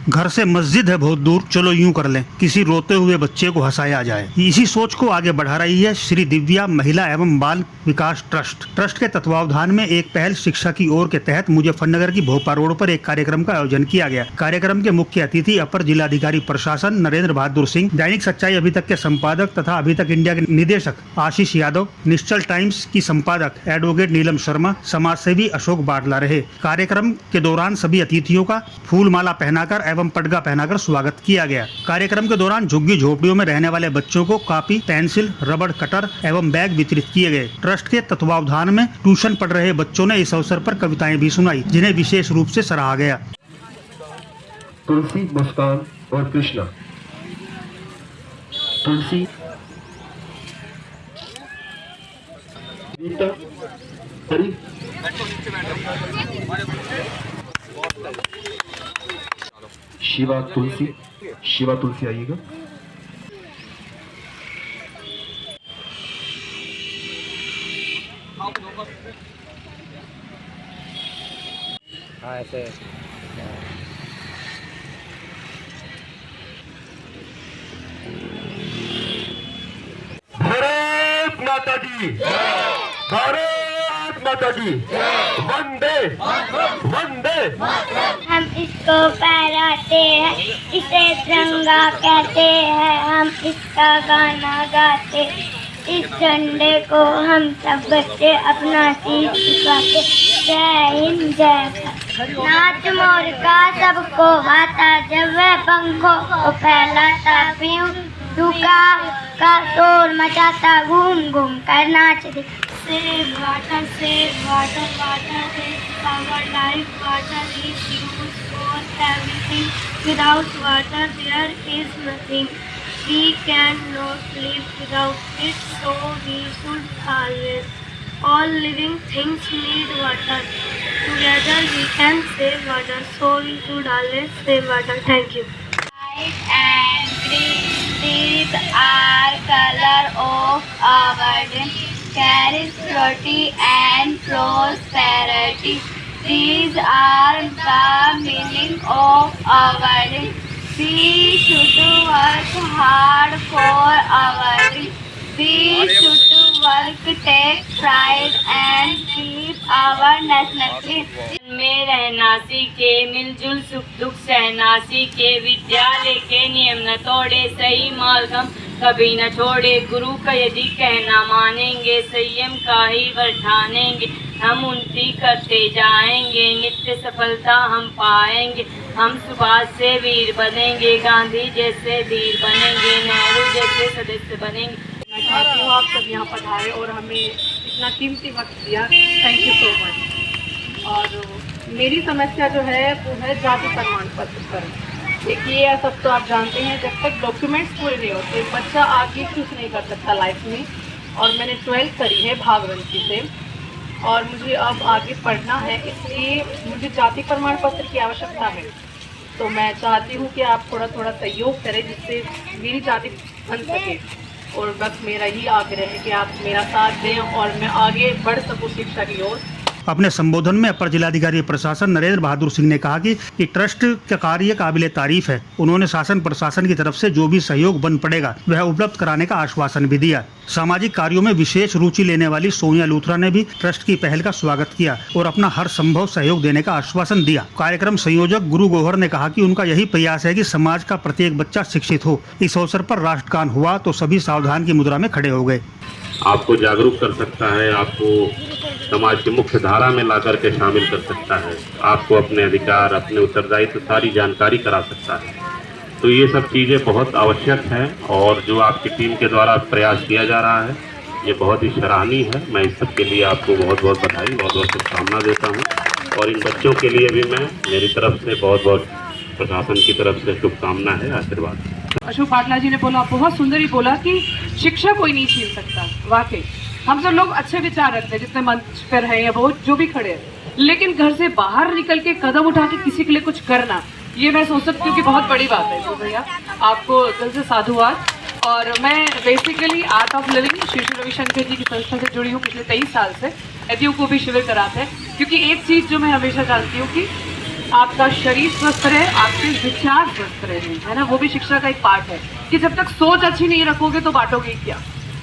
घर से मस्जिद है बहुत दूर, चलो यूं कर लें, किसी रोते हुए बच्चे को हंसाया जाए। इसी सोच को आगे बढ़ा रही है श्री दिव्या महिला एवं बाल विकास ट्रस्ट के तत्वावधान में एक पहल शिक्षा की ओर के तहत मुजफ्फरनगर की भोपा रोड पर एक कार्यक्रम का आयोजन किया गया। कार्यक्रम के मुख्य अतिथि अपर जिलाधिकारी प्रशासन नरेंद्र बहादुर सिंह, दैनिक सच्चाई अभी तक के संपादक तथा अभी तक इंडिया के निदेशक आशीष यादव, निश्चल टाइम्स की संपादक एडवोकेट नीलम शर्मा, समाजसेवी अशोक बाटला रहे। कार्यक्रम के दौरान सभी अतिथियों का फूल माला पहनाकर एवं पटगा पहनाकर स्वागत किया गया। कार्यक्रम के दौरान झुग्गी झोपड़ियों में रहने वाले बच्चों को कॉपी, पेंसिल, रबड़, कटर एवं बैग वितरित किए गए। ट्रस्ट के तत्वावधान में ट्यूशन पढ़ रहे बच्चों ने इस अवसर पर कविताएं भी सुनाई, जिन्हें विशेष रूप से सराहा गया। तुलसी, मुस्कान और कृष्णा। तुलसी, शिवा तुलसी आइएगा। ऐसे भारत माता की, भारत माता की, वंदे वंदे। हम इसको फहराते हैं, इसे तिरंगा कहते हैं, हम इसका गाना गाते। इस झंडे को हम सब बच्चे अपना शीश झुकाते। जय हिंद जय भारत। नाच मोर का सबको भाता, जब वह पंखों को फैलाता, पीयूं टूका का शोर मचाता, घूम घूम कर नाच दे। Save water, water is our life. Water is used for everything. Without water, there is nothing. We cannot live without it, so we should always. All living things need water. Together we can save water, so we should always save water. Thank you. White and green, these are color of our dream. Carries purity and prosperity. These are the meaning of our dream. We should work hard for our dream. We should work, take pride and keep our national dream. में रहना सीखे, मिलजुल सुख दुख सहना सीखे, विद्यालय के नियम न तोड़े, सही मार्ग हम कभी न छोड़े, गुरु का यदि कहना मानेंगे, संयम का ही व्रत ठानेंगे, हम उन्नति करते जाएंगे, नित्य सफलता हम पाएंगे, हम सुभाष से वीर बनेंगे, गांधी जैसे धीर बनेंगे, नेहरू जैसे सदस्य बनेंगे। मैं चाहती हूँ आप सब यहाँ पधारे और हमें इतना कीमती वक्त दिया। Thank you so much. और मेरी समस्या जो है वो है जाति प्रमाण पत्र पर। देखिए सब तो आप जानते हैं, जब तक डॉक्यूमेंट्स पूरे नहीं होते बच्चा आगे कुछ नहीं कर सकता लाइफ में। और मैंने 12th करी है भागवंती से और मुझे अब आगे पढ़ना है, इसलिए मुझे जाति प्रमाण पत्र की आवश्यकता है। तो मैं चाहती हूँ कि आप थोड़ा थोड़ा सहयोग करें जिससे मेरी जाति बन सके। और बस मेरा ही आग्रह है कि आप मेरा साथ दें और मैं आगे बढ़ सकूँ शिक्षा की ओर। अपने संबोधन में अपर जिलाधिकारी प्रशासन नरेंद्र बहादुर सिंह ने कहा कि ट्रस्ट का कार्य काबिले तारीफ है। उन्होंने शासन प्रशासन की तरफ से जो भी सहयोग बन पड़ेगा वह उपलब्ध कराने का आश्वासन भी दिया। सामाजिक कार्यों में विशेष रुचि लेने वाली सोनिया लूथरा ने भी ट्रस्ट की पहल का स्वागत किया और अपना हर संभव सहयोग देने का आश्वासन दिया। कार्यक्रम संयोजक गुरु गोहर ने कहा कि उनका यही प्रयास है कि समाज का प्रत्येक बच्चा शिक्षित हो। इस अवसर पर राष्ट्रगान हुआ तो सभी सावधान की मुद्रा में खड़े हो गए। आपको जागरूक कर सकता है, आपको समाज की मुख्य धारा में ला करके शामिल कर सकता है, आपको अपने अधिकार, अपने उत्तरदायित्व सारी जानकारी करा सकता है। तो ये सब चीज़ें बहुत आवश्यक हैं और जो आपकी टीम के द्वारा प्रयास किया जा रहा है ये बहुत ही सराहनीय है। मैं इस सब के लिए आपको बहुत बहुत बधाई, बहुत बहुत शुभकामना देता हूँ और इन बच्चों के लिए भी मैं मेरी तरफ से बहुत बहुत प्रशासन की तरफ से शुभकामना है, आशीर्वाद। अशोक बाटला जी ने बोला, बहुत सुंदर ही बोला कि शिक्षा कोई नहीं छीन सकता। वाकई हम सब लोग अच्छे विचार रखते हैं जितने मंच पर हैं या बहुत जो भी खड़े हैं, लेकिन घर से बाहर निकल के कदम उठा के किसी के लिए कुछ करना, ये मैं सोच सकती हूँ कि बहुत बड़ी बात है। तो भैया आपको दिल से साधुवाद। और मैं basically art of living Shri Ravishankar ji की संस्था से जुड़ी हूँ पिछले 23 साल से। एडयू को भी शिविर कराते हैं, क्योंकि एक चीज़ जो मैं हमेशा जानती हूँ कि आपका शरीर स्वस्थ रहे, आपके विचार स्वस्थ रहे, है ना, वो भी शिक्षा का एक पार्ट है कि जब तक सोच अच्छी नहीं रखोगे तो बांटोगे क्या।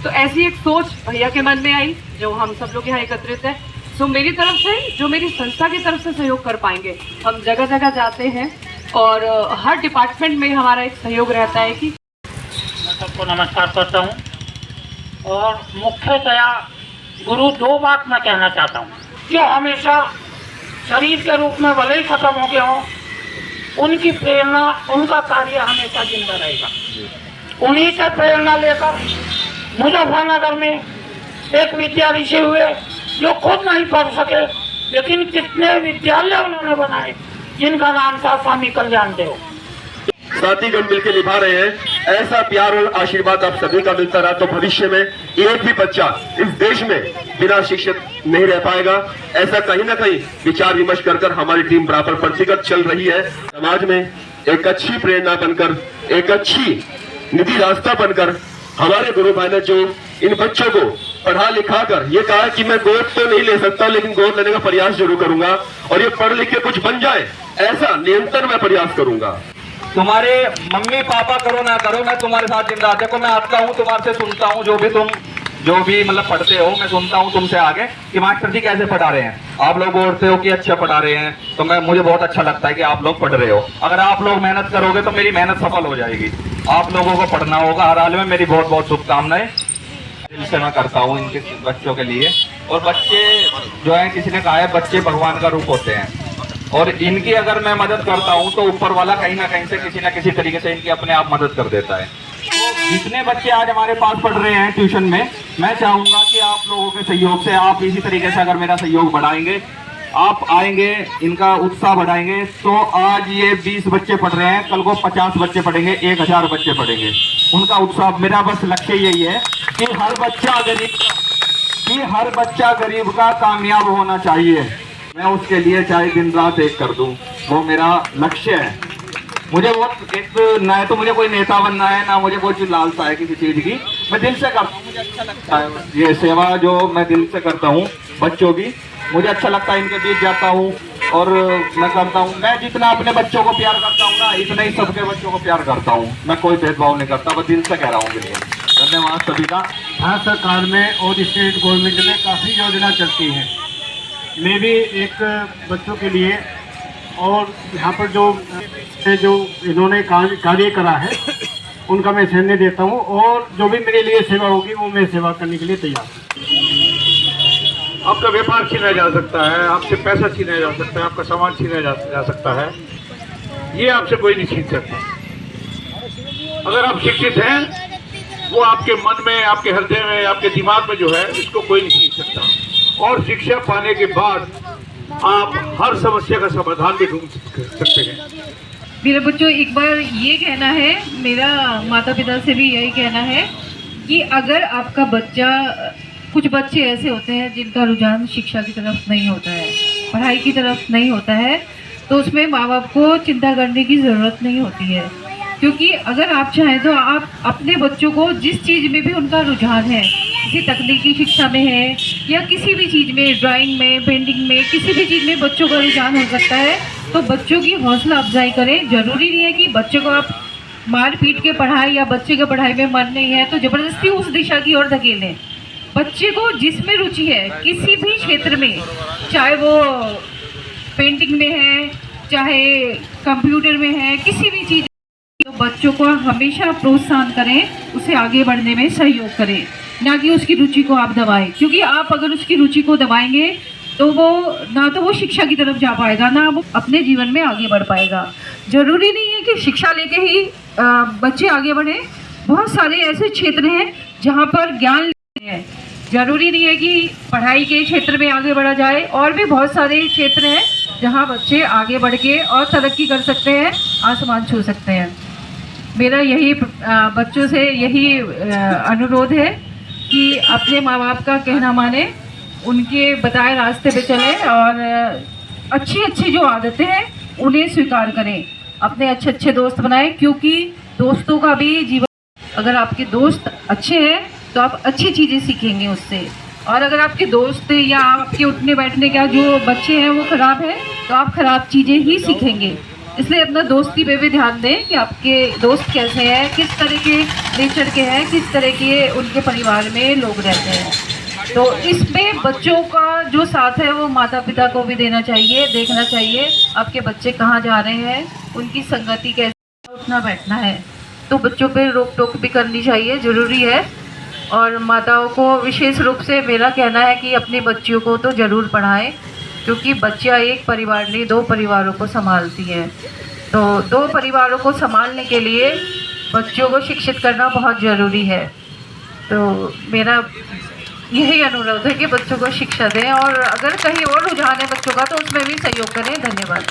तो ऐसी एक सोच भैया के मन में आई जो हम सब लोग यहाँ एकत्रित है। सो मेरी तरफ से, जो मेरी संस्था की तरफ से सहयोग कर पाएंगे, हम जगह जगह जाते हैं और हर डिपार्टमेंट में हमारा एक सहयोग रहता है कि मैं सबको नमस्कार करता हूँ। और मुख्यतया गुरु दो बात मैं कहना चाहता हूँ कि हमेशा शरीर के रूप में भले ही खत्म हो गए हों, उनकी प्रेरणा, उनका कार्य हमेशा जिंदा रहेगा। उन्हीं से प्रेरणा लेकर मुजफ्फरनगर में एक विद्या ऋषि हुए जो खुद नहीं पढ़ सके, लेकिन कितने विद्यालय उन्होंने बनाए जिनका नाम था स्वामी कल्याण देव। साथीगण मिलकर निभा रहे हैं। ऐसा प्यार और आशीर्वाद आप सभी का मिलता रहा तो भविष्य में एक भी बच्चा इस देश में बिना शिक्षित नहीं रह पाएगा। ऐसा कहीं ना कहीं विचार विमर्श कर हमारी टीम बराबर प्रतिगत चल रही है। समाज में एक अच्छी प्रेरणा बनकर, एक अच्छी निधि रास्ता बनकर हमारे गुरु भाई ने जो इन बच्चों को पढ़ा लिखा कर ये कहा कि मैं गोद तो नहीं ले सकता, लेकिन गोद लेने का प्रयास जरूर करूंगा और ये पढ़ लिख के कुछ बन जाए, ऐसा निरंतर मैं प्रयास करूंगा। तुम्हारे मम्मी पापा करो ना करो, मैं तुम्हारे साथ दिन रात, देखो मैं आता हूँ तुम्हारे से सुनता हूँ, जो भी मतलब पढ़ते हो, मैं सुनता हूँ तुमसे आगे कि मास्टर जी कैसे पढ़ा रहे हैं। आप लोग बोलते हो कि अच्छा पढ़ा रहे हैं, तो मुझे बहुत अच्छा लगता है कि आप लोग पढ़ रहे हो। अगर आप लोग मेहनत करोगे तो मेरी मेहनत सफल हो जाएगी। आप लोगों को पढ़ना होगा। हर हाल में मेरी बहुत बहुत शुभकामनाएं दिल से मैं करता हूँ इनके बच्चों के लिए। और बच्चे जो है, किसी ने कहा है बच्चे भगवान का रूप होते हैं, और इनकी अगर मैं मदद करता हूं तो ऊपर वाला कहीं ना कहीं से किसी ना किसी तरीके से इनकी अपने आप मदद कर देता है। तो जितने बच्चे आज हमारे पास पढ़ रहे हैं ट्यूशन में, मैं चाहूंगा कि आप लोगों के सहयोग से, आप इसी तरीके से अगर मेरा सहयोग बढ़ाएंगे, आप आएंगे, इनका उत्साह बढ़ाएंगे, तो आज ये 20 बच्चे पढ़ रहे हैं, कल को 50 बच्चे पढ़ेंगे, 1000 बच्चे पढ़ेंगे। उनका उत्साह, मेरा बस लक्ष्य यही है कि हर बच्चा गरीब का कामयाब होना चाहिए। मैं उसके लिए चाहे दिन रात एक कर दूं, वो मेरा लक्ष्य है। मुझे ना तो मुझे कोई नेता बनना है, ना मुझे कोई लालसा है किसी चीज की। मैं दिल से करता हूँ, मुझे अच्छा लगता है ये सेवा जो मैं दिल से करता हूँ बच्चों की। मुझे अच्छा लगता है, इनके बीच जाता हूँ और मैं करता हूँ। मैं जितना अपने बच्चों को प्यार करता हूँ ना, इतना ही सबके बच्चों को प्यार करता हूँ। मैं कोई भेदभाव नहीं करता, बस दिल से कह रहा हूँ। बिल्कुल धन्यवाद सभी का। भारत सरकार में और स्टेट गवर्नमेंट में काफ़ी योजना चलती है। मैं भी एक बच्चों के लिए और यहाँ पर जो इन्होंने कार्य करा है उनका मैं सहने देता हूँ, और जो भी मेरे लिए सेवा होगी वो मैं सेवा करने के लिए तैयार हूँ। आपका व्यापार छीना जा सकता है, आपसे पैसा छीना जा सकता है, आपका सामान छीना जा सकता है, ये आपसे कोई नहीं छीन सकता। अगर आप शिक्षित हैं, वो आपके मन में, आपके हृदय में, आपके दिमाग में जो है, इसको कोई नहीं छीन सकता। और शिक्षा पाने के बाद आप हर समस्या का समाधान भी ढूंढ सकते हैं। मेरे बच्चों, एक बार ये कहना है, मेरा माता पिता से भी यही कहना है कि अगर आपका बच्चा, कुछ बच्चे ऐसे होते हैं जिनका रुझान शिक्षा की तरफ नहीं होता है, पढ़ाई की तरफ नहीं होता है, तो उसमें माँ बाप को चिंता करने की ज़रूरत नहीं होती है। क्योंकि अगर आप चाहें तो आप अपने बच्चों को जिस चीज़ में भी उनका रुझान है, किसी तकनीकी शिक्षा में है या किसी भी चीज़ में, ड्राइंग में, पेंटिंग में, किसी भी चीज़ में बच्चों का रुझान हो सकता है, तो बच्चों की हौसला अफजाई करें। ज़रूरी नहीं है कि बच्चे को आप मार पीट के पढ़ाई या बच्चे के पढ़ाई में मन नहीं है तो ज़बरदस्ती उस दिशा की ओर धकेलें। बच्चे को जिसमें रुचि है, किसी भी क्षेत्र में, चाहे वो पेंटिंग में है, चाहे कंप्यूटर में है, किसी भी चीज़, तो बच्चों को हमेशा प्रोत्साहन करें, उसे आगे बढ़ने में सहयोग करें, ना कि उसकी रुचि को आप दबाएं। क्योंकि आप अगर उसकी रुचि को दबाएंगे तो वो शिक्षा की तरफ जा पाएगा, ना वो अपने जीवन में आगे बढ़ पाएगा। ज़रूरी नहीं है कि शिक्षा लेके ही बच्चे आगे बढ़ें। बहुत सारे ऐसे क्षेत्र हैं जहाँ पर ज्ञान लेते हैं। ज़रूरी नहीं है कि पढ़ाई के क्षेत्र में आगे बढ़ा जाए, और भी बहुत सारे क्षेत्र हैं जहाँ बच्चे आगे बढ़ के और तरक्की कर सकते हैं, आसमान छू सकते हैं। मेरा यही बच्चों से यही अनुरोध है कि अपने माँ बाप का कहना माने, उनके बताए रास्ते पे चलें और अच्छी अच्छी जो आदतें हैं उन्हें स्वीकार करें। अपने अच्छे अच्छे दोस्त बनाएं, क्योंकि दोस्तों का भी जीवन, अगर आपके दोस्त अच्छे हैं तो आप अच्छी चीज़ें सीखेंगे उससे, और अगर आपके दोस्त या आपके उठने बैठने का जो बच्चे हैं वो ख़राब है तो आप खराब चीज़ें ही सीखेंगे। इसलिए अपना दोस्ती पे भी ध्यान दें कि आपके दोस्त कैसे हैं, किस तरह के नेचर के हैं, किस तरह के उनके परिवार में लोग रहते हैं। तो इसमें बच्चों का जो साथ है वो माता पिता को भी देना चाहिए, देखना चाहिए आपके बच्चे कहाँ जा रहे हैं, उनकी संगति कैसे, उठना बैठना है। तो बच्चों पे रोक टोक भी करनी चाहिए, ज़रूरी है। और माताओं को विशेष रूप से मेरा कहना है कि अपनी बच्चियों को तो ज़रूर पढ़ाएं, क्योंकि बच्चियाँ एक परिवार नहीं 2 परिवारों को संभालती हैं। तो 2 परिवारों को संभालने के लिए बच्चों को शिक्षित करना बहुत ज़रूरी है। तो मेरा यही अनुरोध है कि बच्चों को शिक्षा दें, और अगर कहीं और रुझान है बच्चों का तो उसमें भी सहयोग करें। धन्यवाद।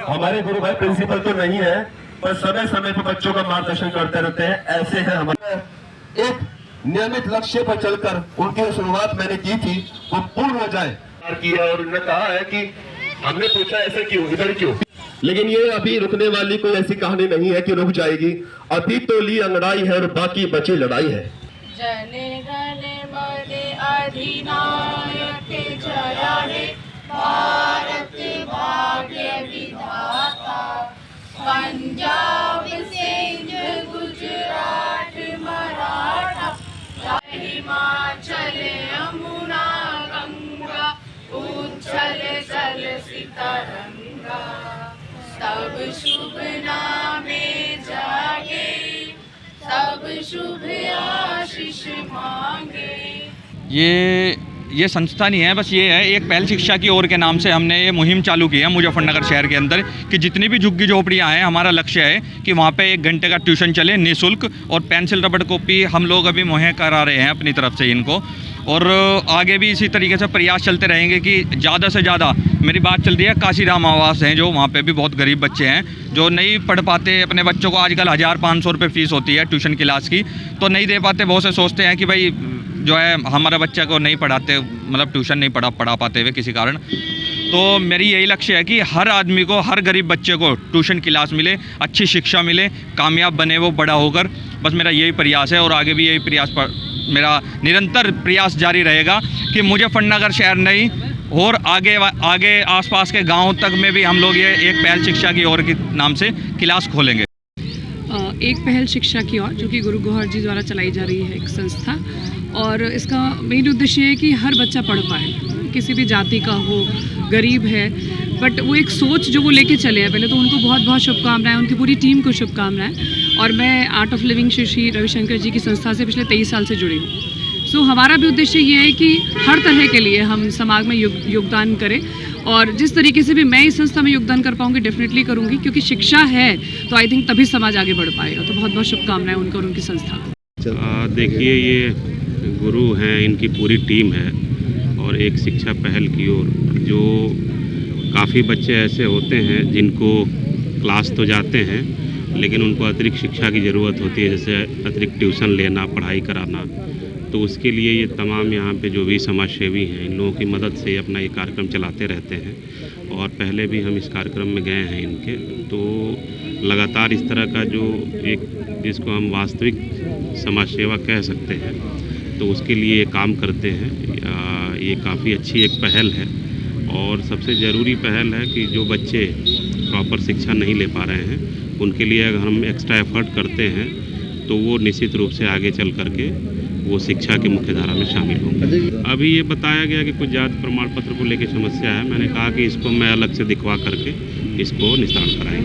हमारे गुरु भाई प्रिंसिपल तो नहीं है, पर समय समय पर बच्चों का मार्गदर्शन करते रहते हैं। ऐसे है हमारे एक नियमित लक्ष्य पर चलकर उनकी शुरुआत मैंने की थी वो पूर्ण हो जाए किया। और उन्होंने कहा है कि हमने पूछा ऐसे क्यों, इधर क्यों, लेकिन ये अभी रुकने वाली कोई ऐसी कहानी नहीं है कि रुक जाएगी। अभी तो ली अंगड़ाई है और बाकी बची लड़ाई है। जने गने मने अधिनायक जया हे भारत भाग्य विधाता। पंजाब सिंध गुजरात मराठा हिमाचल यमुना गंगा उज्जल जल सितरंगा। तब शुभ नामे जागे तब शुभ आशीष मांगे। ये संस्था नहीं है, बस ये है एक पहल शिक्षा की ओर के नाम से हमने ये मुहिम चालू की है मुजफ्फरनगर शहर के अंदर कि जितनी भी झुग्गी झोपड़ियाँ हैं, हमारा लक्ष्य है कि वहाँ पे 1 घंटे का ट्यूशन चले निःशुल्क, और पेंसिल रबड़ कॉपी हम लोग अभी मुहैया करा रहे हैं अपनी तरफ से इनको। और आगे भी इसी तरीके से प्रयास चलते रहेंगे कि ज़्यादा से ज़्यादा, मेरी बात चल रही है काशीराम आवास हैं जो वहाँ पे भी बहुत गरीब बच्चे हैं जो नहीं पढ़ पाते अपने बच्चों को। आजकल 1500 रुपये फ़ीस होती है ट्यूशन क्लास की, तो नहीं दे पाते। बहुत से सोचते हैं कि भाई जो है हमारा बच्चा को नहीं पढ़ाते, मतलब ट्यूशन नहीं पढ़ा पाते हुए किसी कारण। तो मेरी यही लक्ष्य है कि हर आदमी को, हर गरीब बच्चे को ट्यूशन क्लास मिले, अच्छी शिक्षा मिले, कामयाब बने वो बड़ा होकर। बस मेरा यही प्रयास है और आगे भी यही प्रयास मेरा निरंतर प्रयास जारी रहेगा कि मुजफ्फरनगर शहर नहीं और आगे आसपास के गाँव तक में भी हम लोग ये एक पहल शिक्षा की ओर के नाम से क्लास खोलेंगे। एक पहल शिक्षा की ओर जो कि गुरु गौहर जी द्वारा चलाई जा रही है एक संस्था, और इसका मेन उद्देश्य है कि हर बच्चा पढ़ पाए, किसी भी जाति का हो, गरीब है, बट वो एक सोच जो वो लेके चले हैं। पहले तो उनको बहुत बहुत शुभकामनाएं, उनकी पूरी टीम को शुभकामनाएं। और मैं art of living Shri Ravishankar ji की संस्था से पिछले 23 साल से जुड़ी हूँ। सो हमारा भी उद्देश्य ये है कि हर तरह के लिए हम समाज में योगदान करें, और जिस तरीके से भी मैं इस संस्था में योगदान कर पाऊँगी डेफिनेटली करूँगी, क्योंकि शिक्षा है तो आई थिंक तभी समाज आगे बढ़ पाएगा। तो बहुत बहुत शुभकामनाएं उनको और उनकी संस्था को। देखिए, ये गुरु हैं, इनकी पूरी टीम है, और एक शिक्षा पहल की ओर जो काफ़ी बच्चे ऐसे होते हैं जिनको क्लास तो जाते हैं लेकिन उनको अतिरिक्त शिक्षा की ज़रूरत होती है, जैसे अतिरिक्त ट्यूशन लेना, पढ़ाई कराना। तो उसके लिए ये तमाम यहाँ पे जो भी समाज सेवी हैं, इन लोगों की मदद से अपना ये कार्यक्रम चलाते रहते हैं। और पहले भी हम इस कार्यक्रम में गए हैं इनके, तो लगातार इस तरह का जो एक जिसको हम वास्तविक समाज सेवा कह सकते हैं, तो उसके लिए ये काम करते हैं। ये काफ़ी अच्छी एक पहल है, और सबसे ज़रूरी पहल है कि जो बच्चे प्रॉपर शिक्षा नहीं ले पा रहे हैं उनके लिए अगर हम एक्स्ट्रा एफर्ट करते हैं तो वो निश्चित रूप से आगे चल करके वो शिक्षा की मुख्य धारा में शामिल होंगे। अभी ये बताया गया कि कुछ जाति प्रमाण पत्र को लेकर समस्या है, मैंने कहा कि इसको मैं अलग से दिखवा करके इसको निस्तारण कराएंगे।